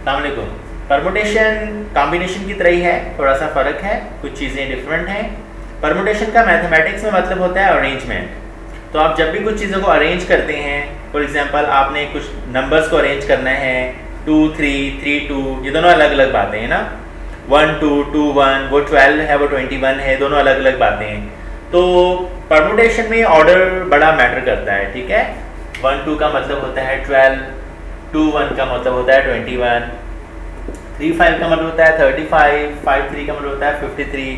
अस्सलामुअलैकुम। Permutation combination की तरह ही है, थोड़ा सा फ़र्क है, कुछ चीज़ें डिफरेंट हैं। परमुटेशन का मैथमेटिक्स में मतलब होता है अरेंजमेंट। तो आप जब भी कुछ चीज़ों को अरेंज करते हैं, फॉर एग्जांपल आपने कुछ नंबर्स को अरेंज करना है, 2 3 3 2, ये दोनों अलग अलग बातें हैं ना। 1 2 2 1, वो 12 है, वो 21 है, दोनों अलग अलग बातें हैं। तो परमुटेशन में ऑर्डर बड़ा मैटर करता है, ठीक है। 1 2 का मतलब होता है 12, 2 1 का मतलब होता है 21, 3 5 का मतलब होता है 35, 5 3 का मतलब होता है 53।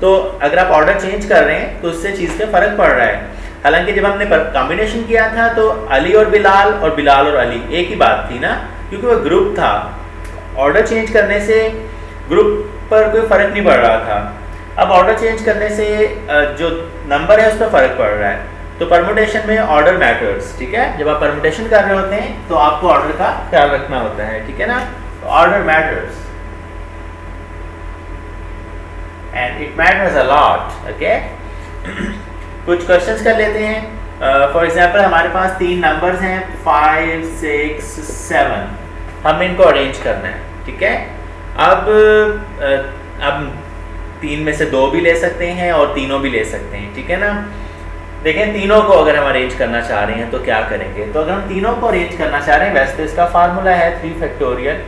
तो अगर आप ऑर्डर चेंज कर रहे हैं तो उससे चीज़ पे फ़र्क पड़ रहा है। हालांकि जब हमने कॉम्बिनेशन किया था तो अली और बिलाल और अली एक ही बात थी ना, क्योंकि वो ग्रुप था। ऑर्डर चेंज करने से ग्रुप पर कोई फ़र्क नहीं पड़ रहा था। अब ऑर्डर चेंज करने से जो नंबर है उस पर फ़र्क पड़ रहा है। तो परमुटेशन में ऑर्डर मैटर्स, ठीक है। जब आप परमुटेशन कर रहे होते हैं तो आपको ऑर्डर का ख्याल रखना होता है, ठीक है ना। Order matters and it matters a lot, okay. कुछ क्वेश्चंस कर लेते हैं। फॉर एग्जांपल हमारे पास 3 नंबर्स हैं 5 6 7, हमें इनको अरेंज करना है, ठीक है। अब 3 में से 2 भी ले सकते हैं और तीनों भी ले सकते हैं, ठीक है ना। देखें, तीनों को अगर हम अरेंज करना चाह रहे हैं तो क्या करेंगे। तो अगर हम तीनों को अरेंज करना चाह रहे हैं, वैसे तो इसका फार्मूला है 3 फैक्टोरियल,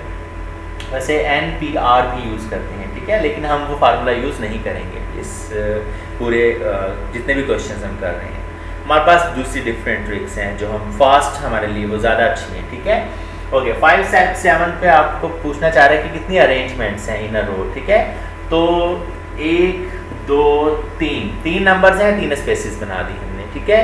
वैसे NPR भी यूज़ करते हैं, ठीक है। लेकिन हम वो फार्मूला यूज़ नहीं करेंगे इस पूरे जितने भी क्वेश्चन हम कर रहे हैं। हमारे पास दूसरी डिफरेंट ट्रिक्स हैं जो हम फास्ट हमारे लिए वो ज़्यादा अच्छी हैं, ठीक है। ओके, 5 7 पे आपको पूछना चाह रहे हैं कि कितनी अरेंजमेंट्स हैं इन अ रो, ठीक है। तो 1 2 3 नंबर्स हैं, 3 स्पेसिस बना दी हमने, ठीक है।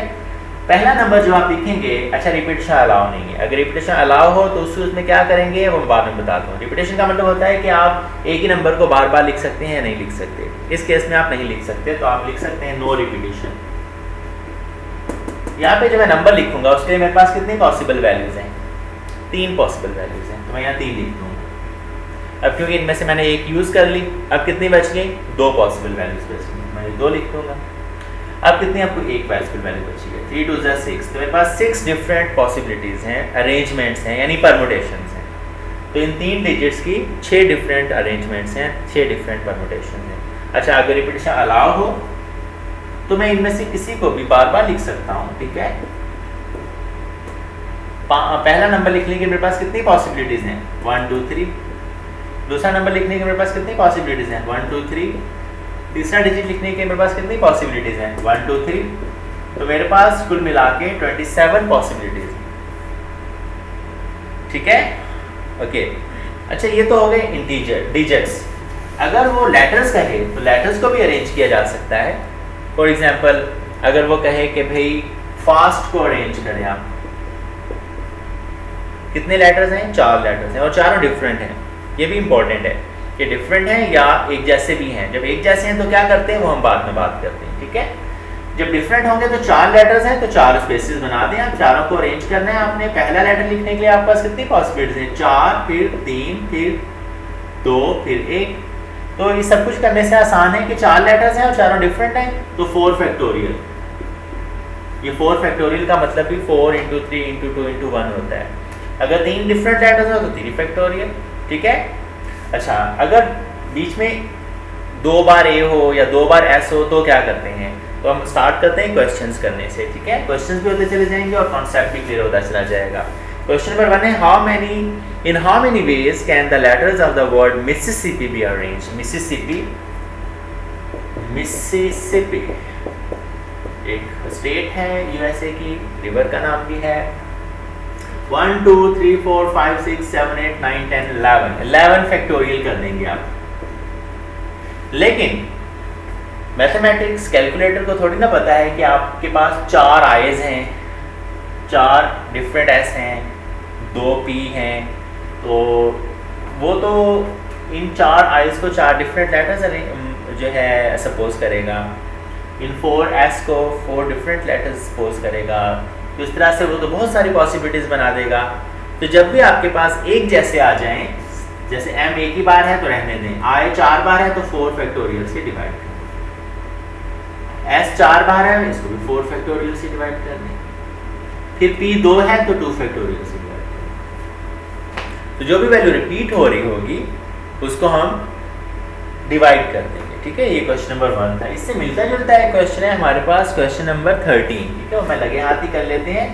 पहला नंबर जो आप लिखेंगे, अच्छा रिपीटेशन अलाउ नहीं है। अगर रिपीटेशन अलाउ हो तो उसमें क्या करेंगे वो बाद में बताता हूँ। रिपीटेशन का मतलब होता है कि आप एक ही नंबर को बार बार लिख सकते हैं या नहीं लिख सकते। इस केस में आप नहीं लिख सकते, तो आप लिख सकते हैं नो रिपीटेशन। यहाँ पे जब मैं नंबर लिखूंगा उसके लिए मेरे पास कितनी पॉसिबल वैल्यूज हैं, 3 पॉसिबल वैल्यूज हैं, तो मैं यहाँ 3 लिख दूँगा। अब क्योंकि इनमें से मैंने एक यूज़ कर ली, अब कितनी बच गई, 2 पॉसिबल वैल्यूज बच गई, मैं 2 लिख दूँगा। अब कितनी आपको एक पॉसिबल वैल्यू बची है, 3 2 6, तो मेरे पास 6 डिफरेंट पॉसिबिलिटीज़ हैं, अरेंजमेंट्स हैं, यानी परमुटेशंस हैं। तो इन 3 डिजिट्स की 6 डिफरेंट अरेंजमेंट्स हैं, 6 डिफरेंट परमुटेशन हैं। अच्छा, अगर रिपीटेशन अलाउ हो तो मैं इनमें से किसी को भी बार बार लिख सकता हूँ, ठीक है। पहला नंबर लिखने के मेरे पास कितनी पॉसिबिलिटीज़ हैं, 1 2 3। दूसरा नंबर लिखने के मेरे पास कितनी पॉसिबिलिटीज़ हैं, 1 2 3। तीसरा डिजिट लिखने के मेरे पास कितनी पॉसिबिलिटीज़ हैं, 1 2 3। तो मेरे पास कुल मिला के 27 पॉसिबिलिटीज़, ठीक है। ओके, अच्छा ये तो हो गए इंटीजर डिजिट्स। अगर वो लेटर्स कहे तो लेटर्स को भी अरेंज किया जा सकता है। फॉर एग्जांपल अगर वो कहे कि भाई फास्ट को अरेंज करें आप, कितने लेटर्स हैं, 4 लेटर्स हैं और चारों डिफरेंट हैं। ये भी इंपॉर्टेंट है कि डिफरेंट हैं या एक जैसे भी हैं। जब एक जैसे हैं तो क्या करते हैं वो हम बाद में बात करते हैं, ठीक है। जब डिफरेंट होंगे तो 4 लेटर्स हैं तो 4 स्पेसेस बना दें आप, चारों को अरेंज करना है आपने। पहला लेटर लिखने के लिए आपके पास कितनी पॉसिबिलिटीज हैं, 4 फिर 3 फिर 2 फिर 1। तो ये सब कुछ करने से आसान है कि 4 लेटर्स हैं और चारों डिफरेंट हैं, तो 4 फैक्टोरियल। ये 4 फैक्टोरियल का मतलब भी 4 × 3 × 2 × 1 होता है। अगर 3 डिफरेंट लेटर्स हो तो 3 फैक्टोरियल, ठीक है। अच्छा, अगर बीच में 2 बार ए हो या 2 बार एस हो तो क्या करते हैं, तो हम स्टार्ट करते हैं क्वेश्चंस करने से, ठीक है। क्वेश्चंस भी होते चले जाएंगे और कॉन्सेप्ट भी क्लियर होता चला जाएगा। क्वेश्चन नंबर 1 है in how many ways can the letters of the word Mississippi be arranged. Mississippi एक स्टेट है यूएसए की, रिवर का नाम भी है। 1 2 3 4 5 6 7 8 9 10 11 फैक्टोरियल कर देंगे आप। लेकिन मैथमेटिक्स कैलकुलेटर को थोड़ी ना पता है कि आपके पास 4 आईज हैं, 4 डिफरेंट एस हैं, 2 पी हैं। तो वो तो इन 4 आईज को 4 डिफरेंट लेटर्स जो है सपोज करेगा, इन 4 एस को 4 डिफरेंट लेटर्स सपोज करेगा। तो इस तरह से वो तो बहुत सारी पॉसिबिलिटीज़ बना देगा। तो जब भी आपके पास एक जैसे आ जाएं, जैसे m एक ही बार है तो रहने दें, i 4 बार है तो 4 फैक्टोरियल से डिवाइड करें, s 4 बार है इसको भी 4 फैक्टोरियल से डिवाइड कर दें, फिर p 2 है तो 2 फैक्टोरियल से डिवाइड करें। तो जो भी वैल्यू रिपीट हो रही होगी उसको हम डिवाइड कर देंगे। ठीक है, ये क्वेश्चन नंबर 1 था। इससे मिलता जुलता एक क्वेश्चन है हमारे पास, क्वेश्चन नंबर 13। ठीक है, मैं लगे हाथ ही कर लेते हैं।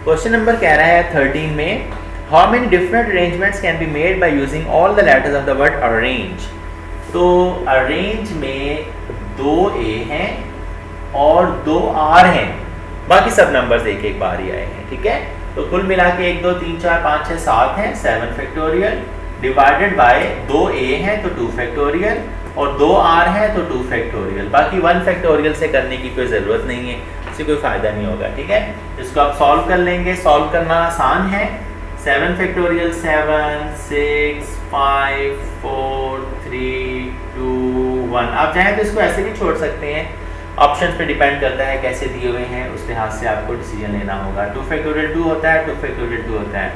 क्वेश्चन नंबर कह रहा है 13 में, how many different arrangements can be made by using all the letters of the word arrange. तो अरेंज में 2 ए हैं और 2 आर हैं, बाकी सब नंबर्स एक एक बार ही आए हैं। ठीक है, तो कुल मिला के 1 2 3 4 5 6 7 हैं, 7 फैक्टोरियल डिवाइडेड बाय 2 ए हैं तो 2 फैक्टोरियल और 2 आर है तो 2 फैक्टोरियल। बाकी 1 फैक्टोरियल से करने की कोई ज़रूरत नहीं है, इससे कोई फ़ायदा नहीं होगा। ठीक है, इसको आप सॉल्व कर लेंगे। सॉल्व करना आसान है। 7 फैक्टोरियल 7 6 5 4 3 2 1। आप चाहें तो इसको ऐसे भी छोड़ सकते हैं, ऑप्शन पे डिपेंड करता है कैसे दिए हुए हैं, उस लिहाज से आपको डिसीजन लेना होगा। 2 फैक्टोरियल 2 होता है, 2 फैक्टोरियल 2 होता है,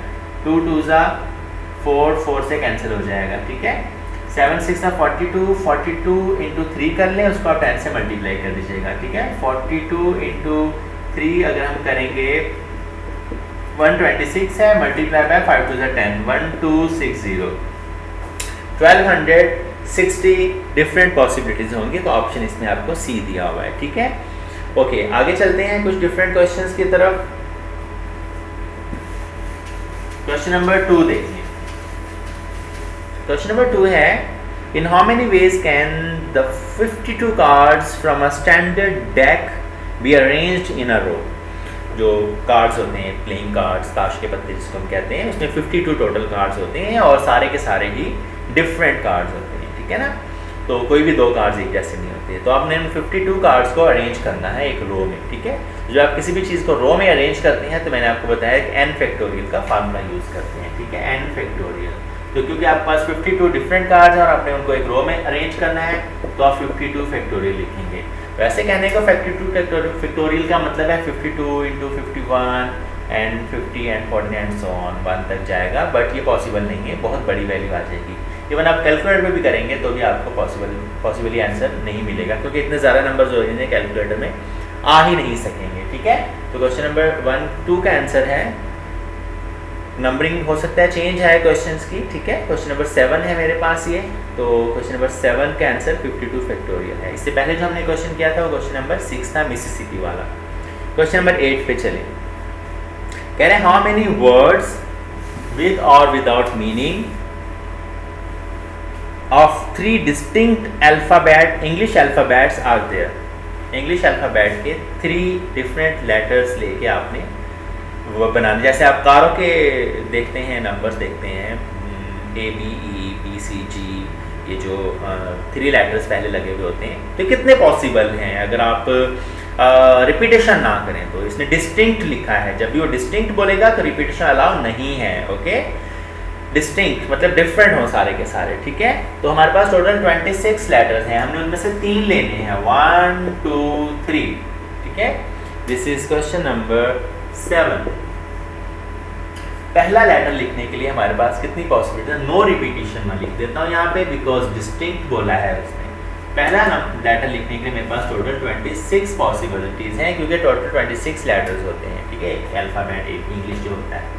2 2 ज़ा 4 4 से कैंसिल हो जाएगा। ठीक है, 7 6 42 42 इंटू 3 कर लें, उसको आप 10 से मल्टीप्लाई कर दीजिएगा। ठीक है, 42 इंटू 3 अगर हम करेंगे 126 है, मल्टीप्लाई बाय 5 2 10 1260 1260 डिफरेंट पॉसिबिलिटीज होंगी। तो ऑप्शन इसमें आपको सी दिया हुआ है। ठीक है, ओके, आगे चलते हैं कुछ डिफरेंट क्वेश्चंस की तरफ। क्वेश्चन नंबर 2 देखिए। क्वेश्चन नंबर 2 है, in how many ways can the 52 cards from a standard deck be arranged in a row. जो कार्ड्स होते हैं, प्लेइंग कार्ड्स, ताश के पत्ते जिसको हम कहते हैं, उसमें 52 टोटल कार्ड्स होते हैं और सारे के सारे ही डिफरेंट कार्ड्स होते हैं। ठीक है ना, तो कोई भी 2 कार्ड्स एक जैसे नहीं होते। तो आपने उन 52 कार्ड्स को अरेंज करना है एक रो में। ठीक है, जो आप किसी भी चीज़ को रो में अरेंज करते हैं तो मैंने आपको बताया कि n फैक्टोरियल का फार्मूला यूज़ करते हैं। ठीक है, n फैक्टोरियल। तो क्योंकि आपके पास 52 डिफरेंट कार्ड्स हैं और आपने उनको एक रो में अरेंज करना है तो आप 52 फैक्टोरियल लिखेंगे। वैसे कहने का 52 फैक्टोरियल का मतलब है 52 into 51 and 50 and 40 and so on 1 तक जाएगा, बट ये पॉसिबल नहीं है, बहुत बड़ी वैल्यू आ जाएगी। इवन आप कैलकुलेटर में भी करेंगे तो भी आपको पॉसिबली आंसर नहीं मिलेगा, क्योंकि इतने ज़्यादा नंबर जो हैं कैलकुलेटर में आ ही नहीं सकेंगे। ठीक है, तो क्वेश्चन नंबर 1 2 का आंसर है, नंबरिंग हो सकता है चेंज है क्वेश्चंस की। ठीक है, क्वेश्चन नंबर 7 है मेरे पास ये, तो क्वेश्चन नंबर 7 का आंसर 52 फैक्टोरियल है। इससे पहले जो हमने क्वेश्चन किया था वो क्वेश्चन नंबर 6 था, मिसिसिपी वाला। क्वेश्चन नंबर 8 पे चलें। कह रहे हैं हाउ मेनी वर्ड्स विद और without meaning of 3 distinct alphabet English alphabets are there. English alphabet के 3 डिफरेंट लेटर्स लेके आपने वो बनाने, जैसे आप कारों के देखते हैं नंबर्स देखते हैं ABE BCG, ये जो 3 लेटर्स पहले लगे हुए होते हैं, तो कितने पॉसिबल हैं अगर आप रिपीटेशन ना करें। तो इसने डिस्टिंक्ट लिखा है, जब भी वो डिस्टिंक्ट बोलेगा तो रिपीटेशन अलाउ नहीं है। ओके, डिस्टिंक्ट मतलब डिफरेंट हो सारे के सारे। ठीक है, तो हमारे पास टोटल 26 लेटर्स हैं, हमने उनमें से 3 लेने हैं, 1 2 3। ठीक है, दिस इज क्वेश्चन नंबर 7। पहला लेटर लिखने के लिए हमारे पास कितनी पॉसिबिलिटी है, नो रिपीटिशन मैं लिख देता हूँ यहाँ पे, बिकॉज डिस्टिंक्ट बोला है उसने। पहला लेटर लिखने के लिए मेरे पास टोटल 26 पॉसिबिलिटीज़ हैं, क्योंकि टोटल 26 लेटर्स होते हैं। ठीक है, एक अल्फ़ाबेट एक इंग्लिश जो होता है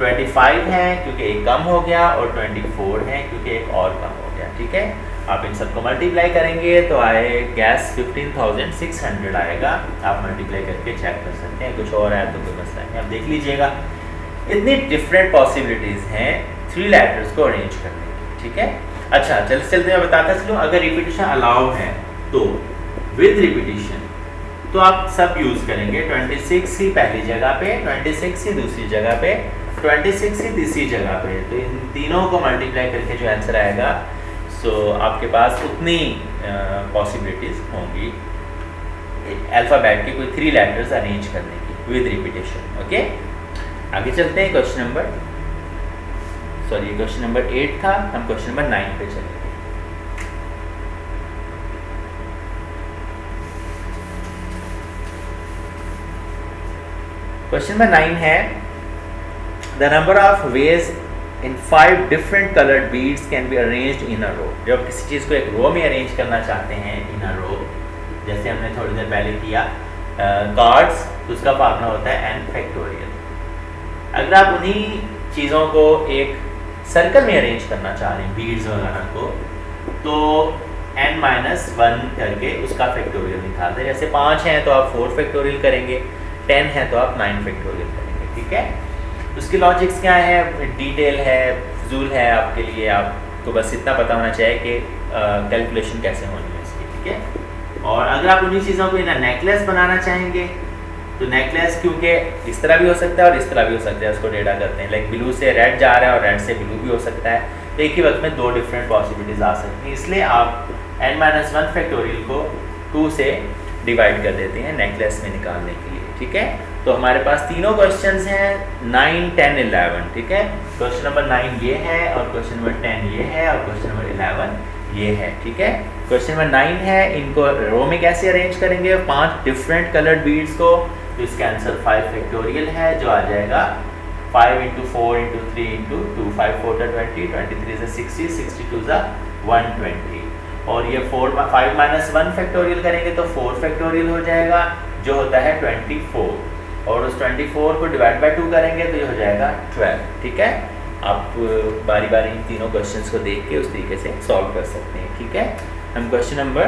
25 हैं क्योंकि एक कम हो गया, और 24 हैं क्योंकि एक और कम हो गया। ठीक है, आप इन सबको मल्टीप्लाई करेंगे तो आए गैस 15,600 आएगा। आप मल्टीप्लाई करके चेक कर सकते हैं, कुछ और आया तो कोई मसला नहीं, आप देख लीजिएगा। इतनी डिफरेंट पॉसिबिलिटीज़ हैं 3 लेटर्स को अरेंज करने की। ठीक है, अच्छा चलते चलते मैं बताता चलूँ, अगर रिपीटिशन अलाउ है तो विद रिपीटिशन तो आप सब यूज़ करेंगे। 26 ही पहली जगह पे, 26 ही दूसरी जगह पे, 26 ही तीसरी जगह पे, तो इन तीनों को मल्टीप्लाई करके जो आंसर आएगा, सो आपके पास उतनी पॉसिबिलिटीज़ होंगी अल्फ़ाबेट के कोई 3 लेटर्स अरेंज करने की विद रिपीटेशन। ओके, आगे चलते हैं। क्वेश्चन नंबर 8 था, हम क्वेश्चन नंबर 9 पे चलेंगे। क्वेश्चन नंबर 9 है, the number of ways in 5 different coloured beads can be arranged in a row. जब किसी चीज़ को एक रो में अरेंज करना चाहते हैं इन अ रो, जैसे हमने थोड़ी देर पहले किया कार्ड्स, तो उसका फार्मूला होता है n फैक्टोरियल। अगर आप उन्हीं चीज़ों को एक सर्कल में अरेंज करना चाह रहे हैं बीड्स वगैरह को, तो n-1 करके उसका फैक्टोरियल निकालते हैं। जैसे 5 हैं तो आप 4 फैक्टोरियल करेंगे, 10 है तो आप 9 फैक्टोरियल करेंगे, ठीक है। उसकी लॉजिक्स क्या है, डिटेल है, फजूल है आपके लिए, आपको बस इतना पता होना चाहिए कि कैलकुलेशन कैसे होनी है इसकी, ठीक है। और अगर आप उन्हीं चीज़ों को नेकलेस बनाना चाहेंगे तो नेकलेस क्योंकि इस तरह भी हो सकता है और इस तरह भी हो सकता है, उसको टेढ़ा करते हैं, लाइक ब्लू से रेड जा रहा है और रेड से ब्लू भी हो सकता है, तो एक ही वक्त में 2 डिफरेंट पॉसिबिलिटीज आ सकती हैं। इसलिए आप n-1 फैक्टोरियल को 2 से डिवाइड कर देते हैं नेकलेस में निकालने के लिए, ठीक है। तो हमारे पास तीनों क्वेश्चंस हैं 9, 10, 11, ठीक है। क्वेश्चन नंबर 9 ये है और क्वेश्चन नंबर 10 ये है और क्वेश्चन नंबर 11 ये है, ठीक है। क्वेश्चन नंबर 9 है, इनको रो में कैसे अरेंज करेंगे 5 डिफरेंट कलर्ड बीड्स को, तो इसका आंसर 5 फैक्टोरियल है जो आ जाएगा 5 × 4 × 3 × 2, 5 4 20, 23 60, 62 120, और ये 5 - 1 फैक्टोरियल करेंगे तो 4 फैक्टोरियल हो जाएगा जो होता है 24, और उस 24 को डिवाइड बाय 2 करेंगे तो ये हो जाएगा 12, ठीक है। आप बारी बारी इन तीनों क्वेश्चंस को देख के उस तरीके से सॉल्व कर सकते हैं, ठीक है। हम क्वेश्चन नंबर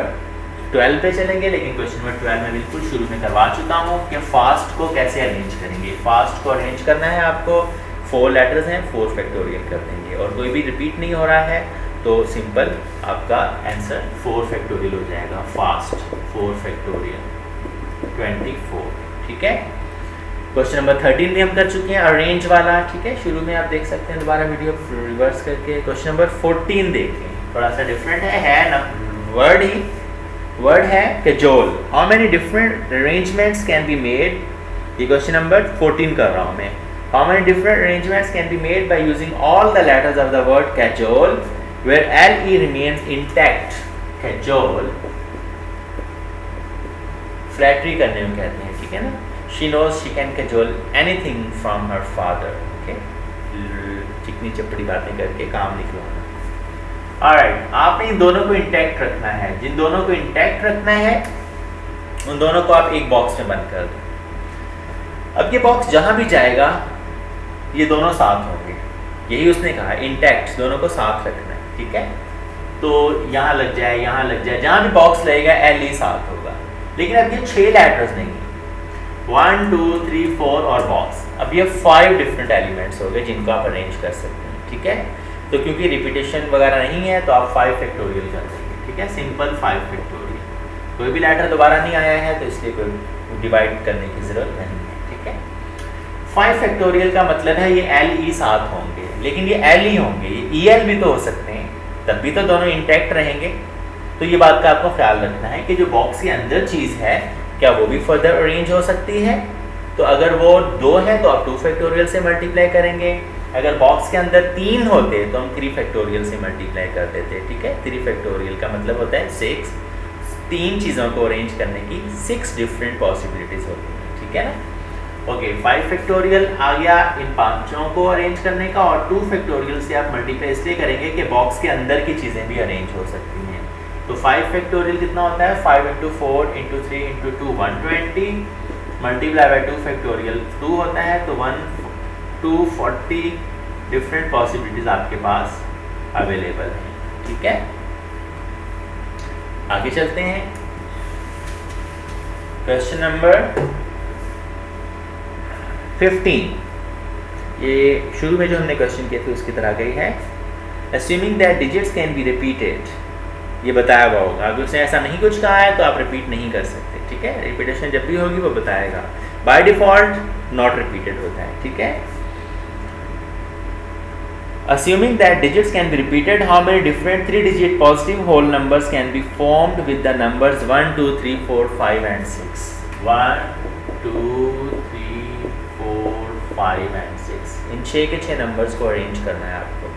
12 पे चलेंगे, लेकिन क्वेश्चन नंबर 12 में बिल्कुल शुरू में करवा चुका हूँ कि फास्ट को कैसे अरेंज करेंगे। फास्ट को अरेंज करना है आपको, 4 लेटर्स हैं, 4 फैक्टोरियल कर देंगे और कोई भी रिपीट नहीं हो रहा है तो सिंपल आपका आंसर 4 फैक्टोरियल हो जाएगा। फास्ट 4 फैक्टोरियल 24, ठीक है। क्वेश्चन नंबर 13 भी हम कर चुके हैं, अरेंज वाला, ठीक है। शुरू में आप देख सकते हैं, दोबारा वीडियो रिवर्स करके क्वेश्चन नंबर 14 देखें, थोड़ा सा डिफरेंट है ना, वर्ड है cajole. How many different arrangements can be made, ये क्वेश्चन नंबर 14 कर रहा हूँ मैं। How many different arrangements can be made by using all the letters of the word cajole where LE remains intact। Cajole flattery करने में कहते हैं, ठीक है ना। She knows she can cajole anything from her father, okay? चिकनी चपड़ी बातें करके काम निकलवाना। Alright, आपने इन दोनों को इंटैक्ट रखना है, जिन दोनों को इंटैक्ट रखना है उन दोनों को आप एक बॉक्स में बंद कर दो। अब ये बॉक्स जहां भी जाएगा ये दोनों साथ होंगे, यही उसने कहा, इंटैक्ट, दोनों को साथ रखना है, ठीक है। तो यहाँ लग जाए, यहाँ लग जाए, जहाँ भी बॉक्स लगेगा LE साथ होगा। लेकिन अब ये 6 लेटर्स नहीं है, 1 2 3 4 और बॉक्स, अब ये 5 डिफरेंट एलिमेंट्स हो गए जिनको आप अरेंज कर सकते हैं, ठीक है। तो क्योंकि रिपीटेशन वगैरह नहीं है तो आप 5 फैक्टोरियल कर देंगे, ठीक है, सिंपल 5 फैक्टोरियल। कोई भी लेटर दोबारा नहीं आया है तो इसलिए कोई डिवाइड करने की ज़रूरत नहीं है, ठीक है। 5 फैक्टोरियल का मतलब है ये LE साथ होंगे, लेकिन ये LE होंगे, ये EL भी तो हो सकते हैं, तब भी तो दोनों इंटैक्ट रहेंगे। तो ये बात का आपको ख्याल रखना है कि जो बॉक्स के अंदर चीज़ है क्या वो भी फर्दर अरेंज हो सकती है। तो अगर वो 2 है तो आप 2 फैक्टोरियल से मल्टीप्लाई करेंगे, अगर बॉक्स के अंदर 3 होते तो हम 3 फैक्टोरियल से मल्टीप्लाई कर देते, ठीक है। 3 फैक्टोरियल का मतलब होता है 6, 3 चीज़ों को अरेंज करने की 6 डिफरेंट पॉसिबिलिटीज़ होती हैं, ठीक है ना। ओके, 5 फैक्टोरियल आ गया इन पांचों को अरेंज करने का, और 2 फैक्टोरियल से आप मल्टीप्लाई इसलिए करेंगे कि बॉक्स के अंदर की चीज़ें भी अरेंज हो सकती हैं। तो 5 फैक्टोरियल कितना होता है, 5 × 4 × 3 × 2 120, मल्टीप्लाई बाय 2 फैक्टोरियल 2 होता है, तो 240 डिफरेंट पॉसिबिलिटीज आपके पास अवेलेबल हैं, ठीक है। आगे चलते हैं, क्वेश्चन नंबर 15, ये शुरू में जो हमने क्वेश्चन किए थे उसकी तरह गई है। Assuming that digits can be repeated, ये बताया हुआ होगा, अगर उसने ऐसा नहीं कुछ कहा है तो आप रिपीट नहीं कर सकते, ठीक है। रिपीटेशन जब भी होगी वो बताएगा, बाय डिफॉल्ट नॉट रिपीटेड होता है, ठीक है। Assuming that digits can be repeated, how many different 3-digit positive whole numbers can be formed with the numbers 1 2 3 4 5 and 6? 1 2 3 4 5 and 6, इन 6 के 6 नंबर्स को अरेंज करना है आपको,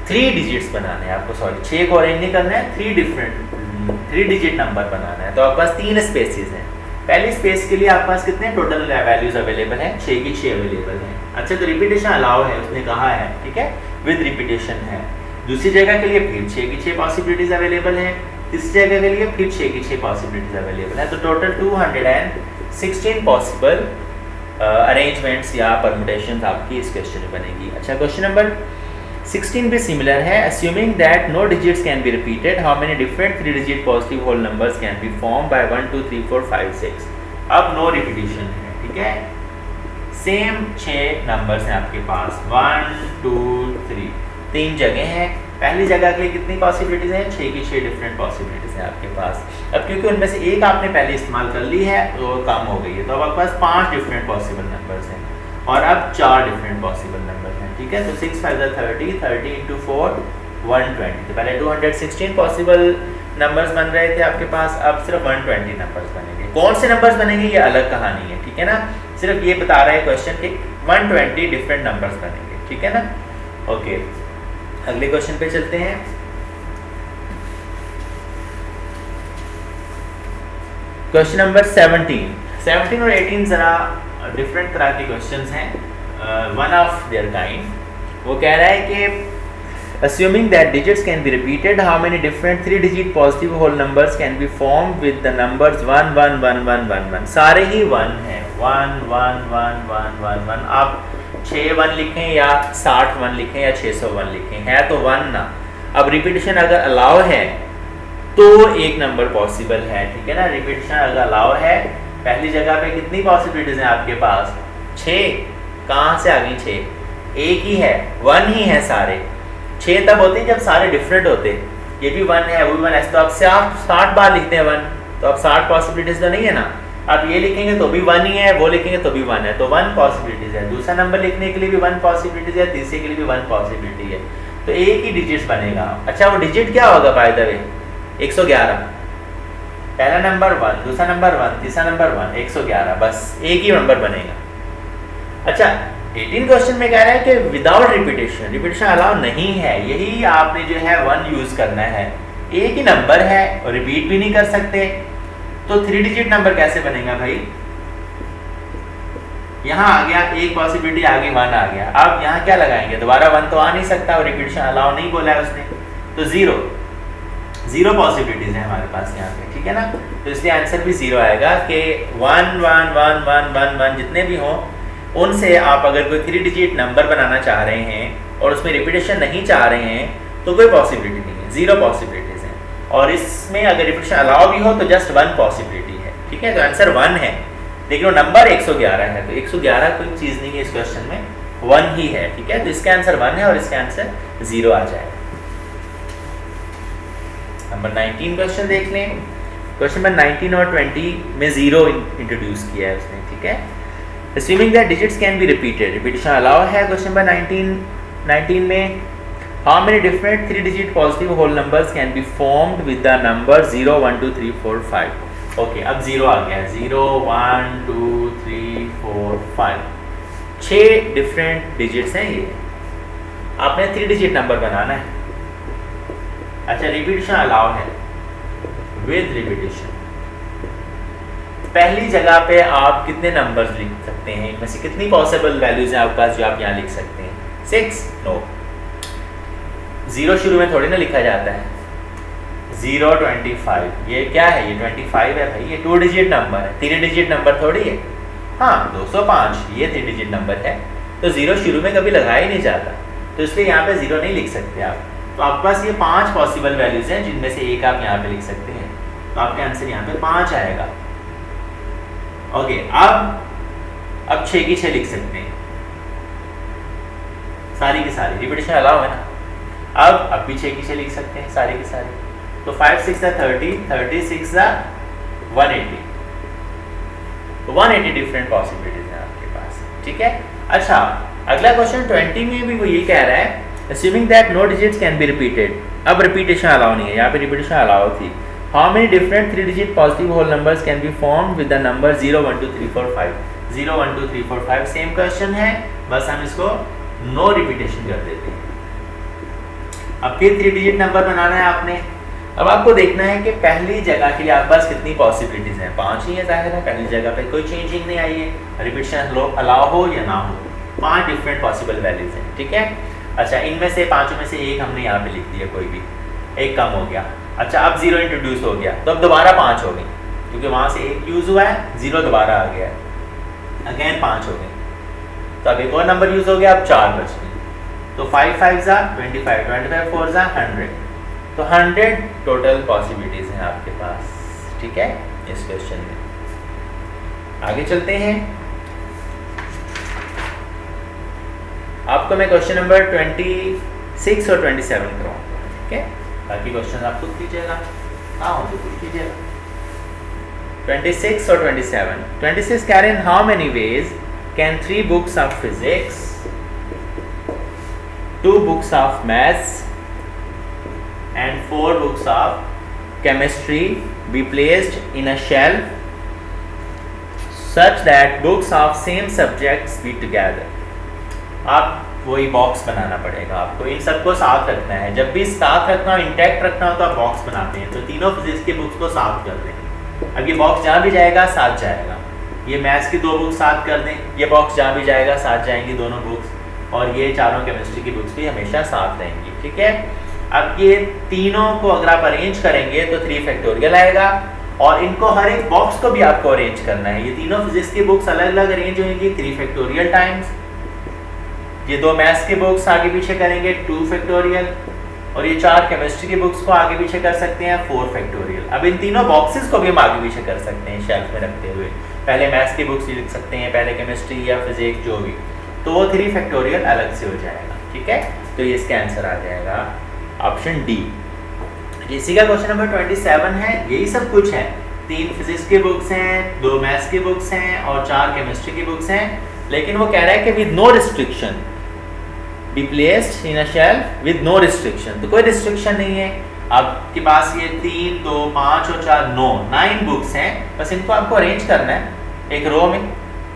3 डिजिट्स बनाने हैं आपको, सॉरी 6 को अरेंज नहीं करना है, 3 डिजिट नंबर बनाना है। तो आपके पास 3 स्पेसेस हैं। पहली स्पेस के लिए आपके पास कितने टोटल वैल्यूज अवेलेबल हैं, 6 की 6 अवेलेबल हैं। अच्छा, तो रिपीटेशन अलाउ है, उसने कहा है, ठीक है, विद रिपीटेशन है। दूसरी जगह के लिए फिर 6 की 6 पॉसिबिलिटीज अवेलेबल हैं, तीसरी जगह के लिए फिर 6 की 6 पॉसिबिलिटीज अवेलेबल है। तो टोटल 216 पॉसिबल अरेंजमेंट्स या परमुटेशंस आपकी इस क्वेश्चन में बनेगी। अच्छा, क्वेश्चन नंबर 16 भी सिमिलर है। assuming that no digits can be repeated, how many different 3 digit positive whole numbers can be formed by 1 2 3 4 5 6। अब नो रिपीटिशन है, ठीक है, सेम 6 नंबर्स हैं आपके पास, 1 2 3, 3 जगह हैं। पहली जगह के लिए कितनी पॉसिबिलिटीज़ हैं? 6 की 6 डिफरेंट पॉसिबिलिटीज़ हैं आपके पास। अब क्योंकि उनमें से एक आपने पहले इस्तेमाल कर ली है तो कम हो गई है, तो अब आपके पास 5 डिफरेंट पॉसिबल नंबर्स हैं और अब 4 डिफरेंट पॉसिबल नंबर हैं, ठीक है। तो 6 5 30, 30 into 4 120। तो पहले 216 पॉसिबल नंबर्स बन रहे थे आपके पास, अब सिर्फ 120 नंबर्स बनेंगे। कौन से नंबर्स बनेंगे ये अलग कहानी है, ठीक है ना, सिर्फ ये बता रहा है क्वेश्चन कि 120 डिफरेंट नंबर्स बनेंगे, ठीक है ना। ओके, अगले क्वेश्चन पे चलते हैं। क्वेश्चन नंबर 17 और 18 जरा डिफरेंट तरह के क्वेश्चंस हैं, वन ऑफ देयर काइंड। वो कह रहा है कि assuming that digits can be repeated, how many different 3 digit positive whole numbers can be formed with the numbers 1 1 1 1 1 1। सारे ही 1 हैं, 1 1 1 1 1 1। आप 6 1 लिखें या 60 1 लिखें या 601 लिखें, है तो 1 ना। अब रिपीटिशन अगर अलाउ है तो एक नंबर पॉसिबल है, ठीक है ना। रिपीटिशन अगर अलाउ है, पहली जगह पे कितनी पॉसिबिलिटीज हैं आपके पास? 6। कहाँ से आ गई 6? एक ही है, 1 ही है सारे। 6 तब होते हैं जब सारे डिफरेंट होते हैं, ये भी 1 है वो भी 1 है, तो आप 60 बार लिखते हैं 1, तो अब 60 पॉसिबिलिटीज तो नहीं है ना। आप ये लिखेंगे तो भी 1 ही है, वो लिखेंगे तो भी 1 है, तो 1 पॉसिबिलिटीज है। दूसरा नंबर लिखने के लिए भी 1 पॉसिबिलिटीज है, तीसरे के लिए भी 1 पॉसिबिलिटी है, तो एक ही डिजिट बनेगा। अच्छा, वो डिजिट क्या होगा बाय द वे? 111। पहला नंबर 1, दूसरा नंबर 1, तीसरा नंबर 1, 111, बस एक ही नंबर बनेगा। अच्छा, 18 क्वेश्चन में कह रहा है कि विदाउट रिपीटिशन अलाउ नहीं है, यही आपने जो है 1 यूज करना है। एक ही नंबर है और रिपीट भी नहीं कर सकते, तो 3 डिजिट नंबर कैसे बनेगा भाई? यहाँ आ गया एक पॉसिबिलिटी, आगे 1 आ गया, अब यहाँ क्या लगाएंगे? दोबारा 1 तो आ नहीं सकता और रिपीटिशन अलाउ नहीं बोला है उसने, तो 0 पॉसिबिलिटीज है हमारे पास यहाँ पे, ठीक है ना। तो इसलिए आंसर भी 0 आएगा कि 1 1 1 1 1 1 जितने भी हों उनसे आप अगर कोई 3 डिजिट नंबर बनाना चाह रहे हैं और उसमें रिपीटिशन नहीं चाह रहे हैं तो कोई पॉसिबिलिटी नहीं है, 0 पॉसिबिलिटीज हैं। और इसमें अगर रिपीटिशन अलाउ भी हो तो जस्ट 1 पॉसिबिलिटी है, ठीक है। तो आंसर 1 है, लेकिन वो नंबर 111 है, तो 111 कोई चीज़ नहीं है इस क्वेश्चन में, 1 ही है, ठीक है। तो इसका आंसर 1 है और इसका आंसर 0 आ जाएगा। नंबर 19 क्वेश्चन देख लें। क्वेश्चन नंबर 19 और 20 में 0 इंट्रोड्यूस किया है उसने, ठीक है। Assuming that digits can be repeated, repetition allow है। क्वेश्चन नंबर 19 में how many different 3 digit positive whole numbers can be formed with the number 0 1 2 3 4 5। Okay, अब 0 आ गया, 0 1 2 3 4 5, 6 डिफरेंट डिजिट्स हैं ये, आपने 3 डिजिट नंबर बनाना है। अच्छा, रिपीटिशन अलाउ है, विद रिपीटिशन पहली जगह पे आप कितने नंबर्स लिख सकते हैं? इनमें से कितनी पॉसिबल वैल्यूज हैं आपके पास जो आप यहाँ लिख सकते हैं? 6? नो, 0 शुरू में थोड़ी ना लिखा जाता है। 0 25, ये क्या है? ये 25 है भाई, ये 2 डिजिट नंबर है, 3 डिजिट नंबर थोड़ी है। हाँ, 205 ये 3 डिजिट नंबर है, तो 0 शुरू में कभी लगाया ही नहीं जाता, तो इसलिए यहाँ पे 0 नहीं लिख सकते आप। तो आपके पास ये 5 पॉसिबल वैल्यूज हैं जिनमें से एक आप यहाँ पे लिख सकते हैं, तो आपका आंसर यहाँ पे 5 आएगा। ओके, अब 6 की 6 लिख सकते हैं, सारी की सारी, रिपीटिशन अलाउ है ना। अब भी 6 की 6 लिख सकते हैं सारी की सारी, तो 5 6 30, 36 180, तो 180 डिफरेंट पॉसिबिलिटीज हैं आपके पास, ठीक है। अच्छा, अगला क्वेश्चन 20 में भी वो ये कह रहा है assuming that no digits can be repeated। अब रिपीटिशन अलाउ नहीं है, यहाँ पे रिपीटिशन अलाउ थी। How many different 3 digit positive whole numbers can be formed with the number 0 1 2 3 4 5? 0 1 2 3 4 5 same question है, बस हम इसको नो रिपीटेशन कर देते हैं। अब फिर 3 डिजिट नंबर बनाना है आपने। अब आपको देखना है कि पहली जगह के लिए आपके पास कितनी पॉसिबिलिटीज हैं? 5 ही है, जाहिर है पहली जगह पे कोई चेंजिंग नहीं आई है, रिपीटेशन अलाउ हो या ना हो, 5 डिफरेंट पॉसिबल वैल्यूज हैं, ठीक है। अच्छा, इनमें से 5 में से एक हमने यहाँ पे लिख दिया, कोई भी एक कम हो गया। अच्छा, अब 0 इंट्रोड्यूस हो गया, तो अब दोबारा 5 हो गई, क्योंकि वहाँ से एक यूज़ हुआ है, 0 दोबारा आ गया है, अगेन 5 हो गए, तो अब एक और नंबर यूज़ हो गया, अब 4 बच गई, तो 5 5 जा 25, 25 4 जा 100, तो 100 टोटल पॉसिबिलिटीज हैं आपके पास, ठीक है, इस क्वेश्चन में। आगे चलते हैं, आपको मैं क्वेश्चन नंबर 26 और 27 कराऊंगा, ठीक है, बाकी क्वेश्चन आप खुद कीजिएगा, हाँ हो तो खुद कीजिएगा। 26 और 27। 26 कह रहे हैं how many ways can 3 books of physics, 2 books of maths and 4 books of chemistry be placed in a shelf such that books of same subjects be together। आप वही बॉक्स बनाना पड़ेगा आपको, इन सबको साथ रखना है, जब भी साथ रखना हो, इंटैक्ट रखना हो तो आप बॉक्स बनाते हैं, तो तीनों फिजिक्स की बुक्स को साथ कर दें। अब ये बॉक्स जहाँ भी जाएगा साथ जाएगा, ये मैथ्स की 2 बुक्स साथ कर दें, ये बॉक्स जहाँ भी जाएगा साथ जाएंगी दोनों बुक्स, और ये चारों केमिस्ट्री की बुक्स भी हमेशा साथ रहेंगी, ठीक है। अब ये तीनों को अगर आप अरेंज करेंगे तो 3 फैक्टोरियल आएगा, और इनको हर एक बॉक्स को भी आपको अरेंज करना है, ये तीनों फिजिक्स की बुक्स अलग अलग अरेंज होंगी 3 फैक्टोरियल टाइम्स, ये 2 मैथ्स की बुक्स आगे पीछे करेंगे 2 फैक्टोरियल, और ये 4 केमिस्ट्री की बुक्स को आगे पीछे कर सकते हैं 4 फैक्टोरियल। अब इन तीनों बॉक्सेस को भी हम आगे पीछे कर सकते हैं शेल्फ में रखते हुए, पहले मैथ्स की बुक्स लिख सकते हैं, पहले केमिस्ट्री या फिजिक्स जो भी, तो वो 3 फैक्टोरियल अलग से हो जाएगा, ठीक है। तो ये इसका आंसर आ जाएगा ऑप्शन डी। इसी का क्वेश्चन नंबर 27 है, यही सब कुछ है, 3 फिजिक्स की बुक्स हैं, 2 मैथ्स की बुक्स हैं और 4 केमिस्ट्री की बुक्स हैं, लेकिन वो कह रहा है कि with no restriction be placed in a shelf with no restriction, तो कोई रिस्ट्रिक्शन नहीं है, आपके पास ये 3 2 5 और 4 9 बुक्स हैं, बस इनको आपको अरेंज करना है एक रो में,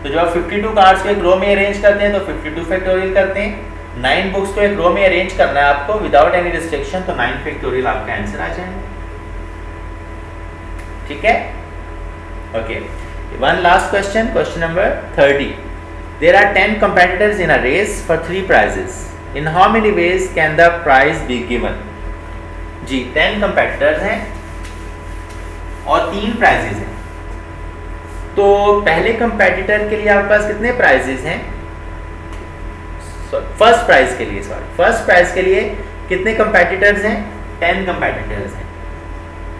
तो जब आप 52 कार्ड्स को एक रो में अरेंज करते हैं तो 52 फैक्टोरियल करते हैं, 9 बुक्स को एक रो में अरेंज करना है आपको विदाउट एनी रिस्ट्रिक्शन, तो 9 फैक्टोरियल आपका आंसर आ जाएगा, ठीक है। Okay, one last question, question number 30। There are 10 competitors in a race for 3 prizes. In how many ways can the prize be given? जी 10 competitors हैं और 3 prizes हैं, तो पहले competitor के लिए आपके पास कितने prizes हैं? फर्स्ट प्राइज के लिए, फर्स्ट प्राइज के लिए कितने कंपेटिटर्स हैं? 10 कंपेटिटर्स हैं,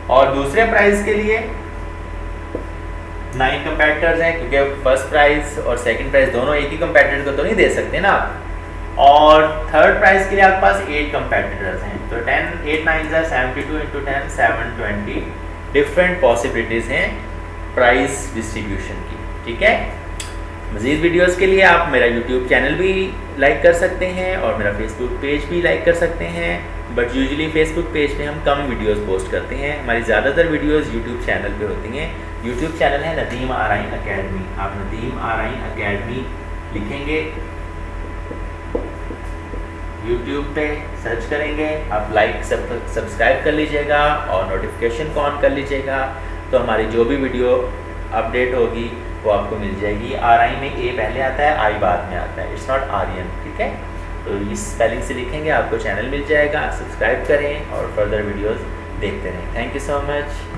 और दूसरे प्राइज के लिए 9 कंपेटिटर्स हैं, क्योंकि फर्स्ट प्राइज और सेकंड प्राइज दोनों एक ही कंपेटिटर को तो नहीं दे सकते ना आप, और थर्ड प्राइज के लिए आपके पास 8 कंपेटिटर्स हैं, तो 10 8 9 72 into 10 720 डिफरेंट पॉसिबिलिटीज हैं प्राइज डिस्ट्रीब्यूशन की, ठीक है। मज़ीद वीडियोस के लिए आप मेरा यूट्यूब चैनल भी लाइक कर सकते हैं और मेरा फेसबुक पेज भी लाइक कर सकते हैं, बट यूजुअली फेसबुक पेज पे हम कम वीडियोस पोस्ट करते हैं, हमारी ज़्यादातर वीडियोस यूट्यूब चैनल पे होती हैं। यूट्यूब चैनल है नदीम आराइन अकेडमी, आप नदीम आराइन अकेडमी लिखेंगे, यूट्यूब पे सर्च करेंगे, आप लाइक सब्सक्राइब कर लीजिएगा और नोटिफिकेशन को ऑन कर लीजिएगा, तो हमारी जो भी वीडियो अपडेट होगी वो आपको मिल जाएगी। आराइन में ए पहले आता है, आई बाद में आता है, इट्स नॉट आर्यन, ठीक है। तो इस स्पेलिंग से लिखेंगे आपको चैनल मिल जाएगा, सब्सक्राइब करें और फर्दर वीडियोस देखते रहें। Thank you so much.